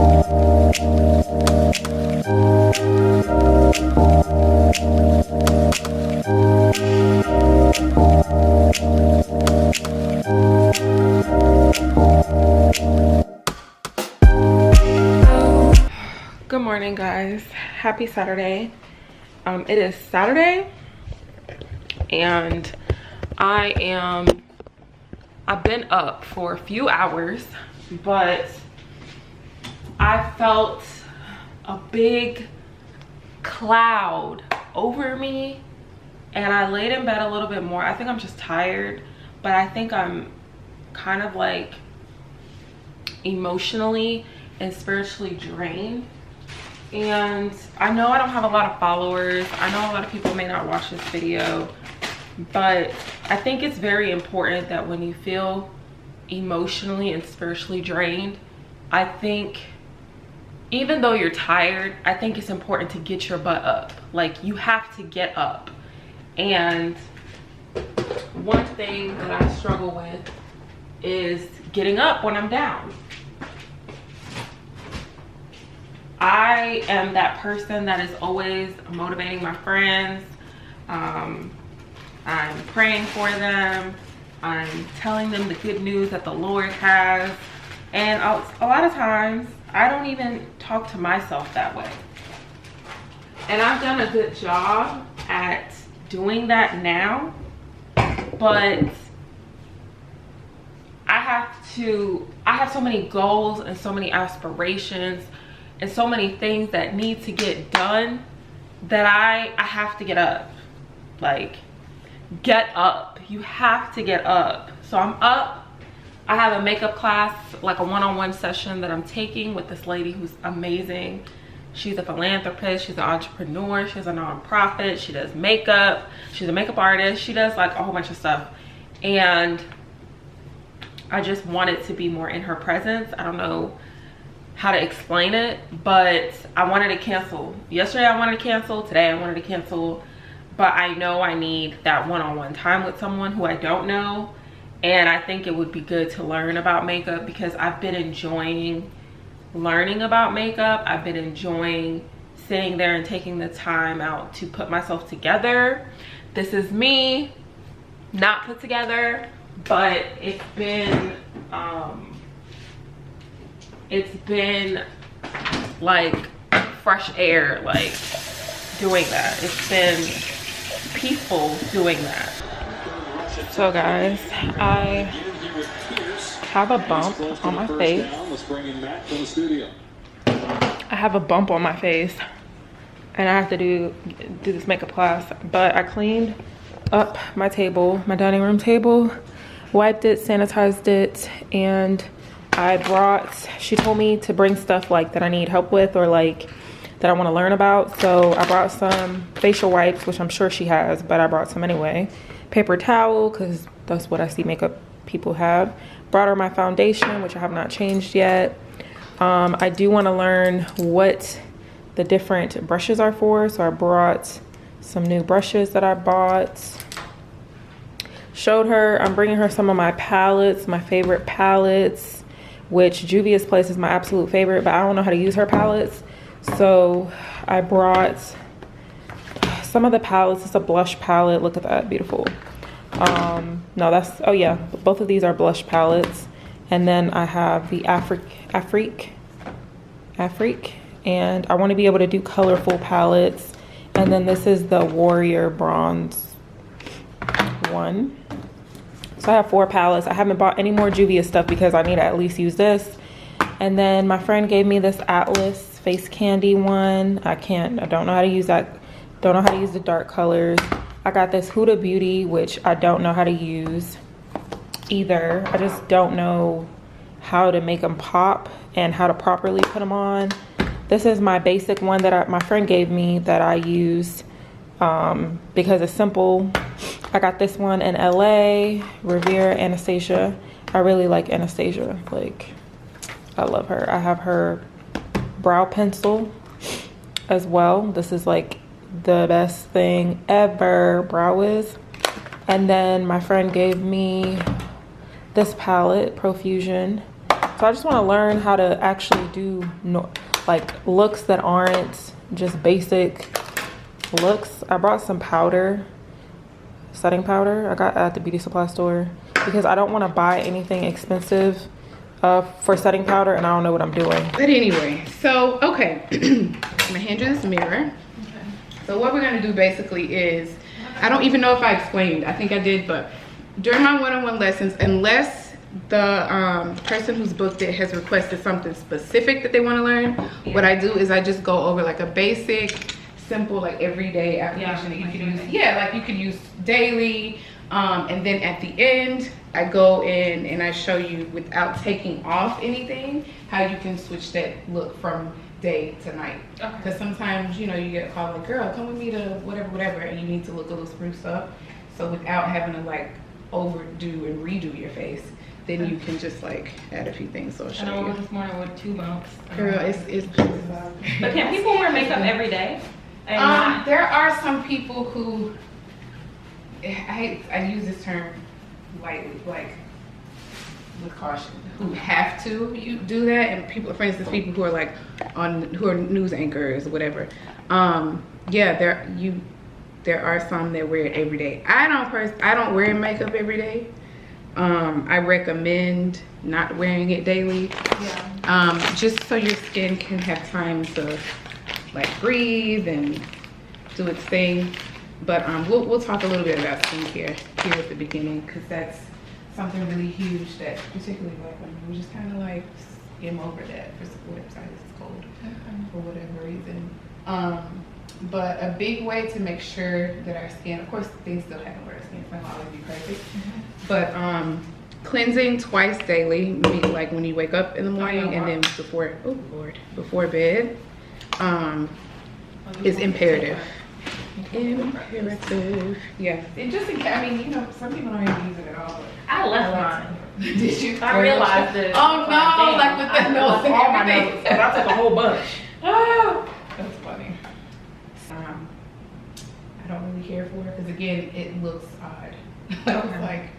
Good morning, guys. Happy Saturday. It is Saturday and I've been up for a few hours, but I felt a big cloud over me and I laid in bed a little bit more. I think I'm just tired, but I think I'm kind of like emotionally and spiritually drained. And I know I don't have a lot of followers. I know a lot of people may not watch this video, but I think it's very important that when you feel emotionally and spiritually drained, I think even though you're tired, I think it's important to get your butt up. Like, you have to get up. And one thing that I struggle with is getting up when I'm down. I am that person that is always motivating my friends. I'm praying for them. I'm telling them the good news that the Lord has. And a lot of times, I don't even talk to myself that way. And I've done a good job at doing that now. But I have so many goals and so many aspirations and so many things that need to get done that I have to get up. Like, get up. You have to get up. So I'm up. I have a makeup class, like a one-on-one session that I'm taking with this lady who's amazing. She's a philanthropist, she's an entrepreneur, she has a nonprofit, she does makeup, she's a makeup artist, she does like a whole bunch of stuff. And I just wanted to be more in her presence. I don't know how to explain it, but I wanted to cancel. Yesterday I wanted to cancel, today I wanted to cancel, but I know I need that one-on-one time with someone who I don't know. And I think it would be good to learn about makeup because I've been enjoying learning about makeup. I've been enjoying sitting there and taking the time out to put myself together. This is me, not put together, but it's been like fresh air, like doing that. It's been peaceful doing that. So guys, I have a bump on my face. I have a bump on my face and I have to do this makeup class, but I cleaned up my table, my dining room table, wiped it, sanitized it, and I brought, she told me to bring stuff like that I need help with or like that I want to learn about. So I brought some facial wipes, which I'm sure she has, but I brought some anyway. Paper towel, because that's what I see makeup people have. Brought her my foundation, which I have not changed yet. I do want to learn what the different brushes are for, so I brought some new brushes that I bought. Showed her, I'm bringing her some of my palettes, my favorite palettes, which Juvia's Place is my absolute favorite, but I don't know how to use her palettes. So I brought some of the palettes. It's a blush palette. Look at that, beautiful. No, that's, oh yeah, both of these are blush palettes. And then I have the Afrique, and I want to be able to do colorful palettes. And then this is the Warrior Bronze one. So I have 4 palettes. I haven't bought any more Juvia stuff because I need to at least use this. And then my friend gave me this Atlas Face Candy one. I don't know how to use that. Don't know how to use the dark colors. I got this Huda Beauty, which I don't know how to use either. I just don't know how to make them pop and how to properly put them on. This is my basic one that my friend gave me that I use because it's simple. I got this one in LA, Revere Anastasia. I really like Anastasia. Like, I love her. I have her brow pencil as well. This is like the best thing ever, Brow Wiz. And then my friend gave me this palette, Profusion. So I just want to learn how to actually do like looks that aren't just basic looks. I brought some powder, setting powder I got at the beauty supply store, because I don't want to buy anything expensive for setting powder and I don't know what I'm doing. But anyway, so okay, I'm gonna hand you this mirror. Okay. So what we're gonna do basically is, I don't even know if I explained, I think I did, but during my one-on-one lessons, unless the person who's booked it has requested something specific that they want to learn, what I do is I just go over like a basic, simple, like everyday application that you can use. Yeah, like you can use daily, and then at the end I go in and I show you, without taking off anything, how you can switch that look from day to night. Because sometimes, you know, you get a call like, girl, come with me to whatever, and you need to look a little spruced up. So without having to like overdo and redo your face, then you can just like add a few things. So I'll show you. I know this morning with 2 bumps. Girl, it's but can people wear makeup every day? There are some people who, I use this term lightly, like with caution, who have to do that, and people, for instance, people who are like who are news anchors or whatever. Yeah, there are some that wear it every day. I don't wear makeup every day. I recommend not wearing it daily. Yeah. Just so your skin can have time to like breathe and do its thing. But we'll talk a little bit about skincare here at the beginning, because that's something really huge that particularly Black women, we just kind of like skim over that for whatever it's cold, for whatever reason. But a big way to make sure that our skin, of course things still happen where our skin is not always be perfect, but cleansing twice daily, like when you wake up in the morning and then before bed, is imperative. Imperative. Yeah. It just, I mean, you know, some people don't even use it at all. But I left mine. Did you? I realized it. Oh no, like with the nose and everything. But I took a whole bunch. Oh, that's funny. I don't really care for it because, again, it looks odd. I was like,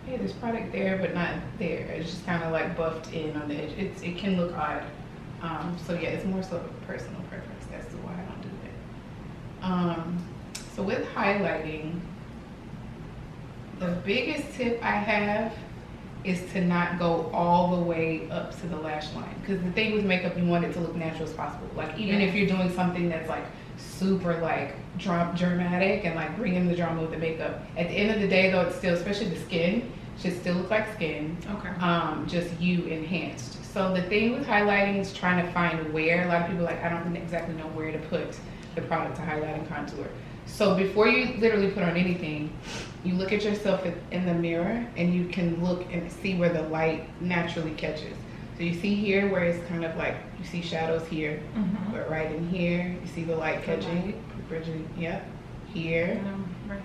hey, there's product there but not there. It's just kind of like buffed in on the edge. It can look odd. So yeah, it's more so a personal preference. That's why I don't do it. So with highlighting, the biggest tip I have is to not go all the way up to the lash line, because the thing with makeup, you want it to look natural as possible. Like even if you're doing something that's like super like dramatic and like bringing the drama with the makeup, at the end of the day though, it's still, especially the skin, should still look like skin. Okay. Just you enhanced. So the thing with highlighting is trying to find where. A lot of people are like, I don't exactly know where to put the product to highlight and contour. So before you literally put on anything, you look at yourself in the mirror and you can look and see where the light naturally catches. So you see here where it's kind of like, you see shadows here, but right in here, you see the light catching. Yep, here,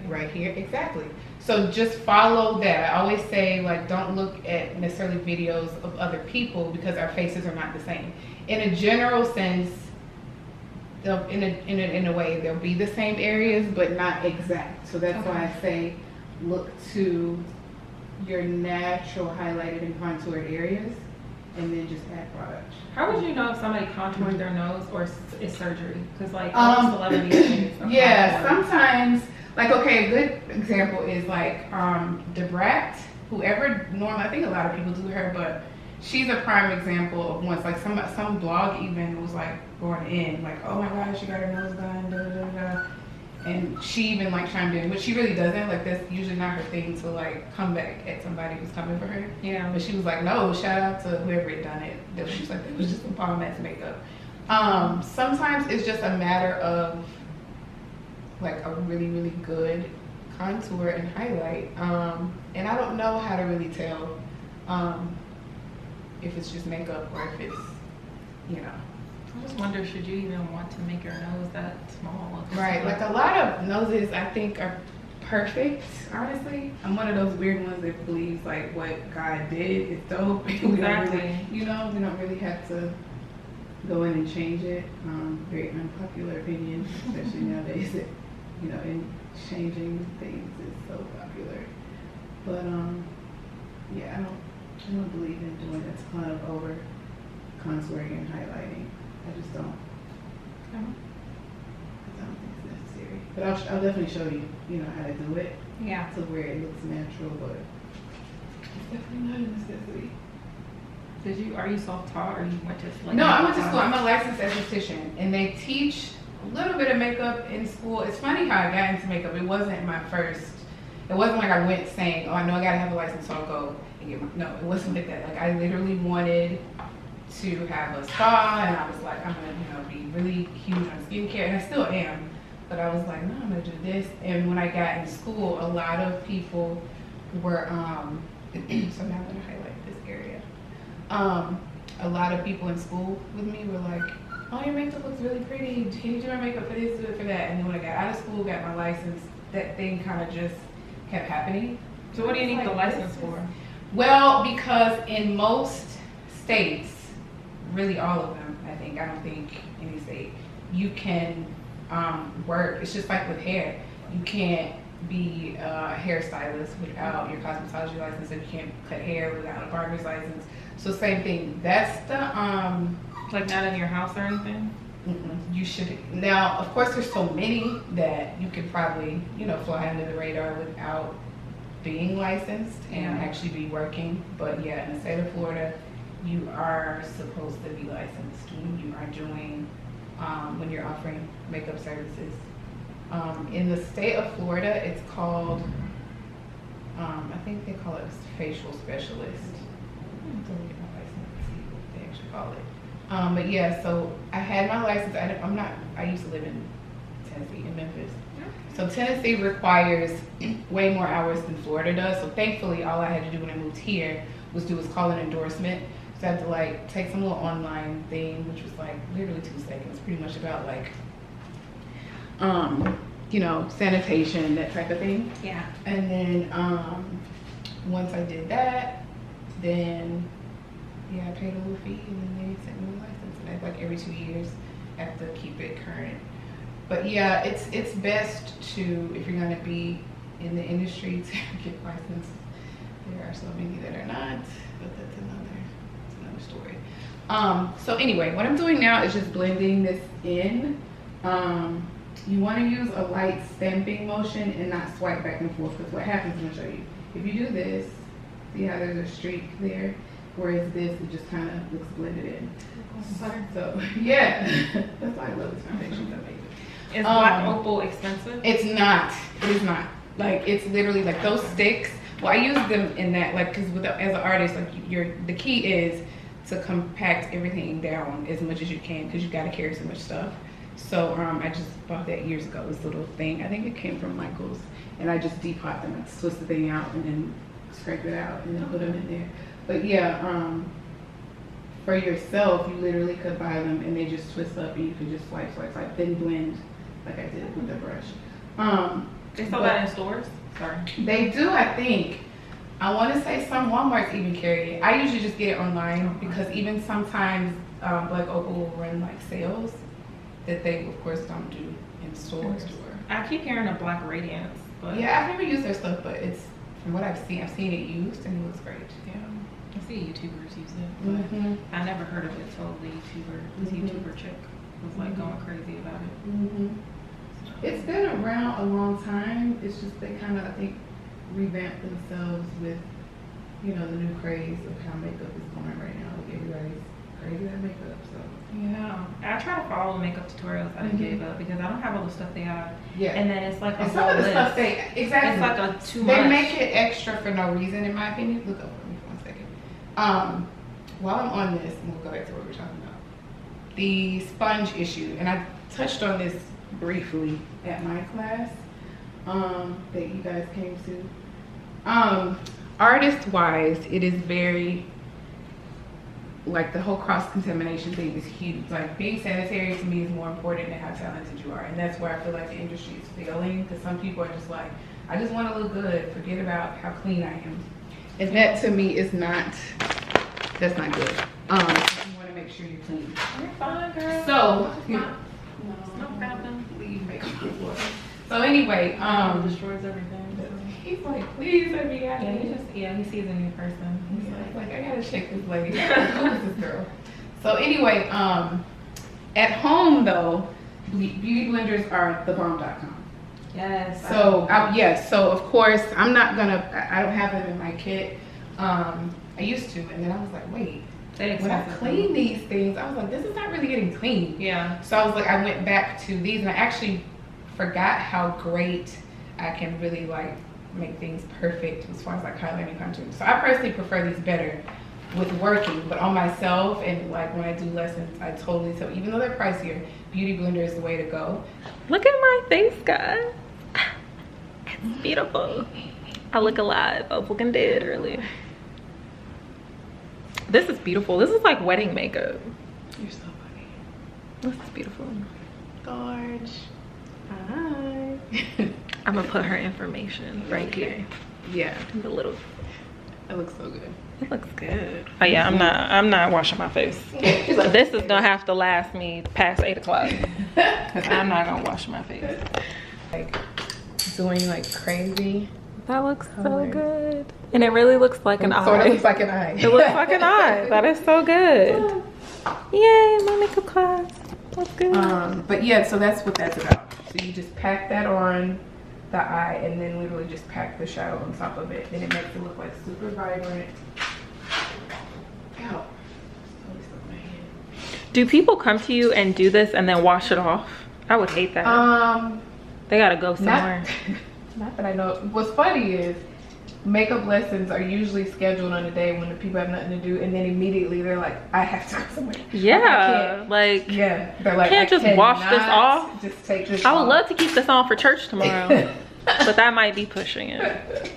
right here, exactly. So just follow that. I always say, like, don't look at necessarily videos of other people because our faces are not the same. In a general sense, in a way, they'll be the same areas, but not exact. So that's why I say look to your natural highlighted and contoured areas, and then just add product. How would you know if somebody contoured their nose or it's surgery? Because like all celebrities, yeah, sometimes. Like, okay, a good example is like Debrat, whoever, normally, I think a lot of people do her, but she's a prime example of once, like some blog even was like going in, like, oh my gosh, she got her nose done, da da da da. And she even like chimed in, but she really doesn't, like that's usually not her thing to like come back at somebody who's coming for her. Yeah. But she was like, no, shout out to whoever had done it. She was like, it was just a bomb ass makeup. Sometimes it's just a matter of like a really, really good contour and highlight. And I don't know how to really tell if it's just makeup or if it's, you know. I just wonder, should you even want to make your nose that small? Right, like a lot of noses I think are perfect, honestly. I'm one of those weird ones that believes like what God did is dope. Exactly. We don't really, you know, we don't really have to go in and change it. Very unpopular opinion, especially nowadays that, you know, and changing things is so popular. But yeah, I don't. I don't believe in doing a ton of over contouring and highlighting. I just don't. I don't think it's necessary. But I'll definitely show you, you know, how to do it. Yeah. To where it looks natural, but it's definitely not a necessity. Are you self-taught or you went to like? No, I went to school. I'm a licensed esthetician, and they teach a little bit of makeup in school. It's funny how I got into makeup. It wasn't my first. It wasn't like I went saying, "Oh, I know I gotta have a license, so I'll go and get my." No, it wasn't like that. Like I literally wanted to have a spa, and I was like, I'm gonna, you know, be really huge on skincare, and I still am. But I was like, no, I'm gonna do this. And when I got in school, a lot of people were. So now I'm gonna highlight this area. A lot of people in school with me were like, oh, your makeup looks really pretty. Can you do my makeup for this, do it for that? And then when I got out of school, got my license, that thing kind of just kept happening. So what do you need the license for? Well, because in most states, really all of them, I think, I don't think any state, you can work. It's just like with hair. You can't be a hairstylist without your cosmetology license, and you can't cut hair without a barber's license. So same thing. That's the like not in your house or anything. You should. Now, of course, there's so many that you could probably, you know, fly under the radar without being licensed and actually be working. But yeah, in the state of Florida, you are supposed to be licensed when you are doing when you're offering makeup services. In the state of Florida, it's called I think they call it facial specialist. I'm going to get my license and see what they actually call it. But yeah, so I had my license. I used to live in Tennessee, in Memphis. So Tennessee requires way more hours than Florida does. So thankfully, all I had to do when I moved here was call an endorsement. So I had to like take some little online thing, which was like literally 2 seconds, pretty much about like, you know, sanitation, that type of thing. Yeah. And then once I did that, then yeah, I paid a little fee, and then they sent me a license. And like every 2 years, I have to keep it current. But yeah, it's best to, if you're gonna be in the industry, to get licensed. There are so many that are not, but that's another story. So anyway, what I'm doing now is just blending this in. You want to use a light stamping motion and not swipe back and forth, because what happens, I'm gonna show you. If you do this, see how there's a streak there? Whereas this, it just kind of looks blended in. So yeah, that's why I love this foundation. Is black opal expensive? It's not. It is not. Like, it's literally like those sticks. Well, I use them in that, like, because as an artist, like, the key is to compact everything down as much as you can, because you got to carry so much stuff. So I just bought that years ago, this little thing. I think it came from Michael's, and I just depot them. I twist the thing out and then scrape it out and then put them in there. But yeah, for yourself, you literally could buy them and they just twist up, and you could just swipe, then blend like I did with the brush. They sell that in stores? Sorry. They do, I think. I want to say some Walmarts even carry it. I usually just get it online, because even sometimes Black Opal will run like sales that they of course don't do in stores. I keep hearing of Black Radiance, but yeah, I've never used their stuff, but it's, from what I've seen it used, and it looks great. Yeah, I see YouTubers use it, but I never heard of it till the YouTuber chick was like going crazy about it. It's been around a long time. It's just they kind of, I think, revamped themselves with, you know, the new craze of how makeup is going right now. Like, everybody's crazy about makeup, so. Yeah, I try to follow makeup tutorials. I didn't give up because I don't have all the stuff they have. Yeah, and then it's like a some of the stuff exactly. It's like a too much. They make it extra for no reason, in my opinion. Look up for me for 1 second. While I'm on this, we'll go back to what we were talking about. The sponge issue, and I touched on this briefly at my class that you guys came to. Artist-wise, it is very, like, the whole cross-contamination thing is huge. Like, being sanitary to me is more important than how talented you are. And that's where I feel like the industry is failing, because some people are just like, I just want to look good, forget about how clean I am. And that to me is not, that's not good. You want to make sure you're clean. You're fine, girl. So, no problem. Leave makeup on the floor. So anyway, destroys everything. He's like, please let me out. Yeah, he sees a new person. He's like, I gotta shake this lady. Who is this girl? So anyway, at home though, beauty blenders are thebomb.com. Yes. So so of course I don't have them in my kit. I used to, and then I was like, wait, when I clean these things, I was like, this is not really getting clean. Yeah. So I was like, I went back to these, and I actually forgot how great I can really like make things perfect as far as like highlighting contour. So I personally prefer these better with working, but on myself and like when I do lessons, I totally, so even though they're pricier, beauty blender is the way to go. Look at my face, guys. It's beautiful. I look alive. I was looking dead earlier. This is beautiful. This is like wedding makeup. You're so funny. This is beautiful. Gorge. Hi. I'm gonna put her information right here. Yeah. The little. It looks so good. It looks good. Oh yeah, I'm not washing my face. This is gonna have to last me past 8 o'clock. Cause I'm not gonna wash my face. Like doing like crazy. That looks so good. And it really looks like an eye. So it looks like an eye. It looks like an eye. That is so good. Yay, my makeup class. That's good. But yeah, so that's what that's about. So you just pack that on the eye and then literally just pack the shadow on top of it. Then it makes it look like super vibrant. Ow. Do people come to you and do this and then wash it off? I would hate that. They gotta go somewhere. Not that I know. What's funny is makeup lessons are usually scheduled on a day when the people have nothing to do, and then immediately they're like, I have to go somewhere. Yeah, they're like, can't just wash this off. Just take this I would off. love to keep this on for church tomorrow, but that might be pushing it.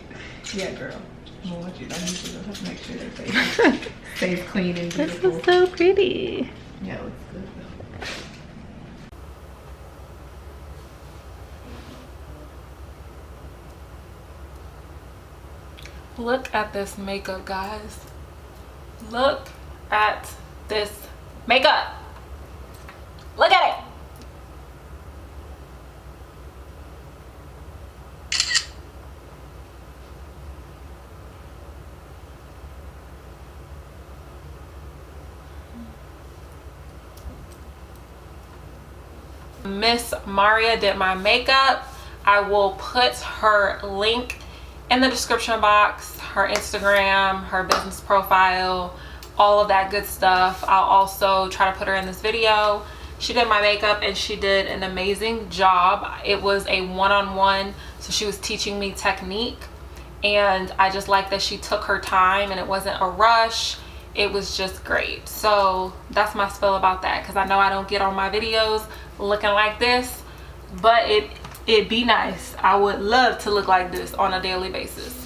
Yeah, girl. I'm gonna let you know. You should have to make sure that it stays clean and beautiful. This is so pretty. Yeah, it looks good though. Look at this makeup, guys. Look at this makeup. Look at it. Miss Mauria did my makeup. I will put her link in the description box, her Instagram, her business profile, all of that good stuff. I'll also try to put her in this video. She did my makeup and she did an amazing job. It was a one-on-one, so she was teaching me technique, and I just like that she took her time and it wasn't a rush. It was just great. So that's my spill about that, because I know I don't get on my videos looking like this, but it'd be nice. I would love to look like this on a daily basis.